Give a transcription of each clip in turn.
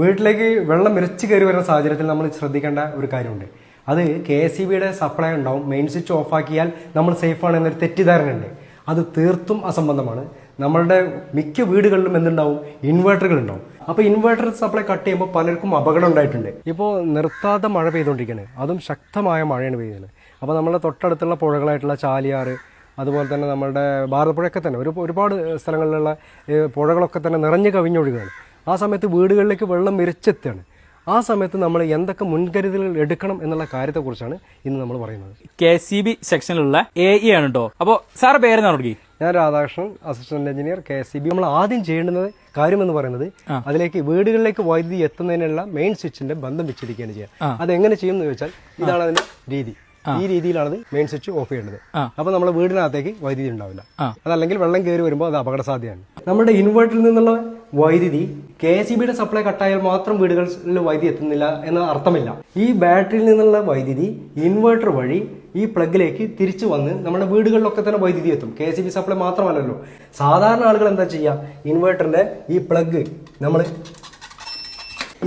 വീട്ടിലേക്ക് വെള്ളം ഇരച്ചു കയറി വരുന്ന സാഹചര്യത്തിൽ നമ്മൾ ശ്രദ്ധിക്കേണ്ട ഒരു കാര്യമുണ്ട്. അത് KSEBയുടെ സപ്ലൈ ഉണ്ടാവും. മെയിൻ സ്വിച്ച് ഓഫ് ആക്കിയാൽ നമ്മൾ സേഫാണ് എന്നൊരു തെറ്റിദ്ധാരണയുണ്ട്. അത് തീർത്തും അസംബന്ധമാണ്. നമ്മളുടെ മിക്ക വീടുകളിലും എന്തുണ്ടാവും, ഇൻവേർട്ടറുകൾ ഉണ്ടാവും. അപ്പോൾ ഇൻവേർട്ടർ സപ്ലൈ കട്ട് ചെയ്യുമ്പോൾ പലർക്കും അപകടം ഉണ്ടായിട്ടുണ്ട്. ഇപ്പോൾ നിർത്താതെ മഴ പെയ്തുകൊണ്ടിരിക്കുകയാണ്, അതും ശക്തമായ മഴയാണ് പെയ്യുന്നത്. അപ്പോൾ നമ്മുടെ തൊട്ടടുത്തുള്ള പുഴകളായിട്ടുള്ള ചാലിയാർ, അതുപോലെ തന്നെ നമ്മളുടെ ഭാരതപ്പുഴയൊക്കെ തന്നെ ഒരുപാട് സ്ഥലങ്ങളിലുള്ള പുഴകളൊക്കെ തന്നെ നിറഞ്ഞു കവിഞ്ഞൊഴുകുകയാണ്. ആ സമയത്ത് വീടുകളിലേക്ക് വെള്ളം ഇരച്ചെത്തുകയാണ്. ആ സമയത്ത് നമ്മൾ എന്തൊക്കെ മുൻകരുതലുകൾ എടുക്കണം എന്നുള്ള കാര്യത്തെക്കുറിച്ചാണ് ഇന്ന് നമ്മൾ പറയുന്നത്. KSEB സെക്ഷനിലുള്ള AE ആണ് കേട്ടോ. അപ്പോൾ സാറ് പേരെന്താണ് തുടങ്ങി? ഞാൻ രാധാകൃഷ്ണൻ, അസിസ്റ്റന്റ് എഞ്ചിനീയർ, KSEB. നമ്മൾ ആദ്യം ചെയ്യേണ്ടുന്നത് കാര്യമെന്ന് പറയുന്നത് അതിലേക്ക് വീടുകളിലേക്ക് വൈദ്യുതി എത്തുന്നതിനുള്ള മെയിൻ സ്വിച്ചിന്റെ ബന്ധം വിച്ഛേദിക്കുകയാണ് ചെയ്യുക. അതെങ്ങനെ ചെയ്യുമെന്ന് ചോദിച്ചാൽ ഇതാണ് അതിന്റെ രീതി. ഈ രീതിയിലാണ് മെയിൻ സ്വിച്ച് ഓഫ് ചെയ്യേണ്ടത്. അപ്പൊ നമ്മുടെ വീടിനകത്തേക്ക് വൈദ്യുതി ഉണ്ടാവില്ല. അതല്ലെങ്കിൽ വെള്ളം കയറി വരുമ്പോൾ അത് അപകട സാധ്യതയാണ്. നമ്മുടെ ഇൻവേർട്ടറിൽ നിന്നുള്ള വൈദ്യുതി KSEBയുടെ സപ്ലൈ കട്ടായാൽ മാത്രം വീടുകളിൽ വൈദ്യുതി എത്തുന്നില്ല എന്ന അർത്ഥമില്ല. ഈ ബാറ്ററിയിൽ നിന്നുള്ള വൈദ്യുതി ഇൻവേർട്ടർ വഴി ഈ പ്ലഗിലേക്ക് തിരിച്ചു വന്ന് നമ്മുടെ വീടുകളിലൊക്കെ തന്നെ വൈദ്യുതി എത്തും. KSEB സപ്ലൈ മാത്രമല്ലല്ലോ. സാധാരണ ആളുകൾ എന്താ ചെയ്യുക, ഇൻവേർട്ടറിന്റെ ഈ പ്ലഗ് നമ്മൾ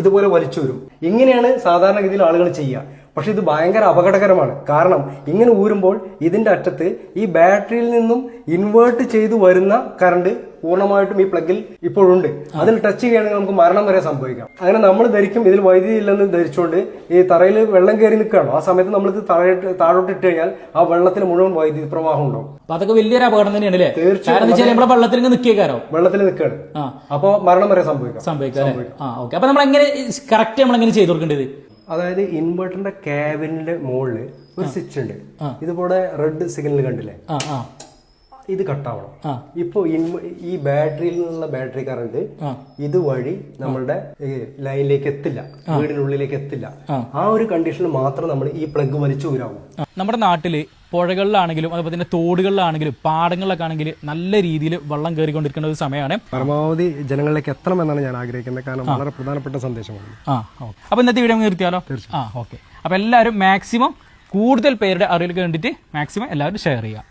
ഇതുപോലെ വലിച്ചു വരും. ഇങ്ങനെയാണ് സാധാരണഗതിയിൽ ആളുകൾ ചെയ്യുക. പക്ഷെ ഇത് ഭയങ്കര അപകടകരമാണ്. കാരണം ഇങ്ങനെ ഊരുമ്പോൾ ഇതിന്റെ അറ്റത്ത് ഈ ബാറ്ററിയിൽ നിന്നും ഇൻവേർട്ട് ചെയ്തു വരുന്ന കറണ്ട് പൂർണ്ണമായിട്ടും ഈ പ്ലഗിൽ ഇപ്പോഴുണ്ട്. അതിൽ ടച്ച് ചെയ്യുകയാണെങ്കിൽ നമുക്ക് മരണം വരെ സംഭവിക്കാം. അങ്ങനെ നമ്മൾ ധരിക്കും ഇതിൽ വൈദ്യുതി ഇല്ലെന്ന് ധരിച്ചുകൊണ്ട് ഈ തറയിൽ വെള്ളം കയറി നിൽക്കുകയാണോ, ആ സമയത്ത് നമ്മൾക്ക് താഴോട്ട് ഇട്ട് കഴിഞ്ഞാൽ ആ വെള്ളത്തിന് മുഴുവൻ വൈദ്യുതി പ്രവാഹം ഉണ്ടാവും. അതൊക്കെ വലിയൊരു അപകടം തന്നെയാണ്. തീർച്ചയായും വെള്ളത്തിൽ നിൽക്കുകയാണ്. അപ്പോൾ മരണം വരെ സംഭവിക്കാം. അപ്പൊ നമ്മൾ എങ്ങനെ കറക്റ്റ് നമ്മൾ എങ്ങനെ ചെയ്തു കൊടുക്കേണ്ടത്? അതായത് ഇൻവെർട്ടറിന്റെ ക്യാബിനിന്റെ മുകളിൽ ഒരു സ്വിച്ച് ഉണ്ട്. ഇതുപോലെ റെഡ് സിഗ്നൽ കണ്ടില്ലേ, ഇത് കട്ടാവണം. ഇപ്പൊ ഈ ബാറ്ററിയിൽ നിന്നുള്ള ബാറ്ററി കറണ്ട് ഇതുവഴി നമ്മളുടെ ലൈനിലേക്ക് എത്തില്ല, വീടിനുള്ളിലേക്ക് എത്തില്ല. ആ ഒരു കണ്ടീഷനിൽ മാത്രം നമ്മൾ ഈ പ്ലഗ് വലിച്ചു ഊരാവും. നമ്മുടെ നാട്ടില് പുഴകളിലാണെങ്കിലും അതുപോലെ തന്നെ തോടുകളിലാണെങ്കിലും പാടങ്ങളിലൊക്കെ ആണെങ്കിൽ നല്ല രീതിയിൽ വെള്ളം കയറിക്കൊണ്ടിരിക്കുന്ന ഒരു സമയമാണ്. പരമാവധി ജനങ്ങളിലേക്ക് എത്തണമെന്നാണ് ഞാൻ ആഗ്രഹിക്കുന്നത്. കാരണം വളരെ പ്രധാനപ്പെട്ട സന്ദേശമാണ്. അപ്പൊ ഇന്നത്തെ വീഡിയോ നിർത്തിയാലോ? ഓക്കെ. അപ്പൊ എല്ലാവരും മാക്സിമം കൂടുതൽ പേരുടെ അറിവിലേക്ക് വേണ്ടിയിട്ട് മാക്സിമം എല്ലാവരും ഷെയർ ചെയ്യുക.